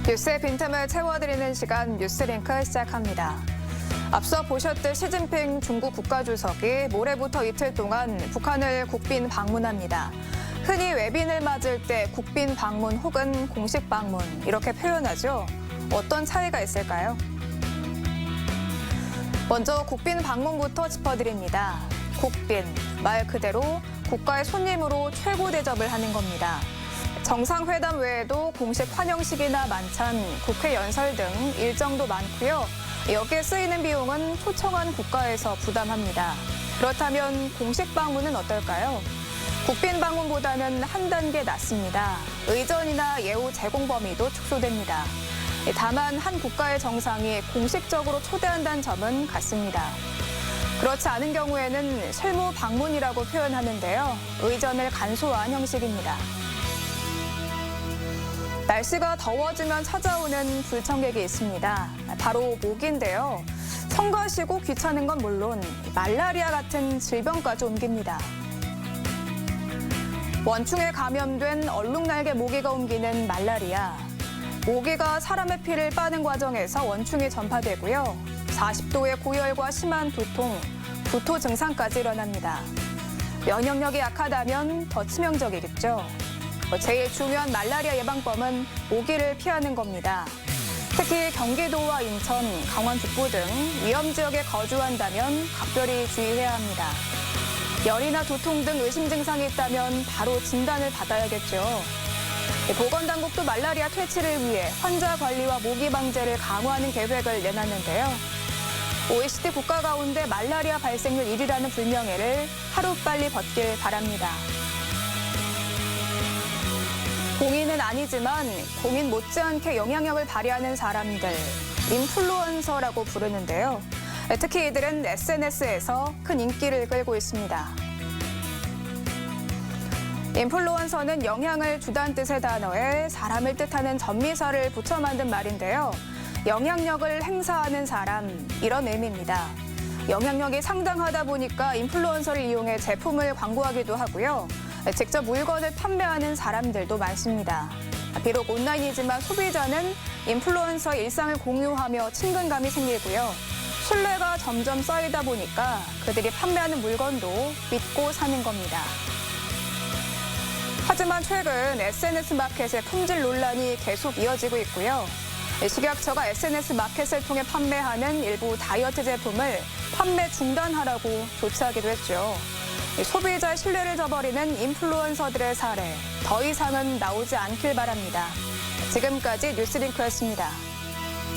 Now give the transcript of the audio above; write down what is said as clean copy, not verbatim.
뉴스의 빈틈을 채워드리는 시간 뉴스링크 시작합니다. 앞서 보셨듯 시진핑 중국 국가주석이 모레부터 이틀 동안 북한을 국빈 방문합니다. 흔히 외빈을 맞을 때 국빈 방문 혹은 공식 방문 이렇게 표현하죠. 어떤 차이가 있을까요? 먼저 국빈 방문부터 짚어드립니다. 국빈, 말 그대로 국가의 손님으로 최고 대접을 하는 겁니다. 정상회담 외에도 공식 환영식이나 만찬, 국회 연설 등 일정도 많고요. 여기에 쓰이는 비용은 초청한 국가에서 부담합니다. 그렇다면 공식 방문은 어떨까요? 국빈 방문보다는 한 단계 낮습니다. 의전이나 예우 제공 범위도 축소됩니다. 다만 한 국가의 정상이 공식적으로 초대한다는 점은 같습니다. 그렇지 않은 경우에는 실무 방문이라고 표현하는데요. 의전을 간소화한 형식입니다. 날씨가 더워지면 찾아오는 불청객이 있습니다. 바로 모기인데요. 성가시고 귀찮은 건 물론 말라리아 같은 질병까지 옮깁니다. 원충에 감염된 얼룩날개 모기가 옮기는 말라리아. 모기가 사람의 피를 빠는 과정에서 원충이 전파되고요. 40도의 고열과 심한 두통, 구토 증상까지 일어납니다. 면역력이 약하다면 더 치명적이겠죠. 제일 중요한 말라리아 예방법은 모기를 피하는 겁니다. 특히 경기도와 인천, 강원 북부 등 위험 지역에 거주한다면 각별히 주의해야 합니다. 열이나 두통 등 의심 증상이 있다면 바로 진단을 받아야겠죠. 보건당국도 말라리아 퇴치를 위해 환자 관리와 모기 방제를 강화하는 계획을 내놨는데요. OECD 국가 가운데 말라리아 발생률 1위라는 불명예를 하루빨리 벗길 바랍니다. 공인은 아니지만 공인 못지않게 영향력을 발휘하는 사람들, 인플루언서라고 부르는데요. 특히 이들은 SNS에서 큰 인기를 끌고 있습니다. 인플루언서는 영향을 주다는 뜻의 단어에 사람을 뜻하는 전미사를 붙여 만든 말인데요. 영향력을 행사하는 사람, 이런 의미입니다. 영향력이 상당하다 보니까 인플루언서를 이용해 제품을 광고하기도 하고요. 직접 물건을 판매하는 사람들도 많습니다. 비록 온라인이지만 소비자는 인플루언서의 일상을 공유하며 친근감이 생기고요. 신뢰가 점점 쌓이다 보니까 그들이 판매하는 물건도 믿고 사는 겁니다. 하지만 최근 SNS 마켓의 품질 논란이 계속 이어지고 있고요. 식약처가 SNS 마켓을 통해 판매하는 일부 다이어트 제품을 판매 중단하라고 조치하기도 했죠. 소비자의 신뢰를 저버리는 인플루언서들의 사례, 더 이상은 나오지 않길 바랍니다. 지금까지 뉴스링크였습니다.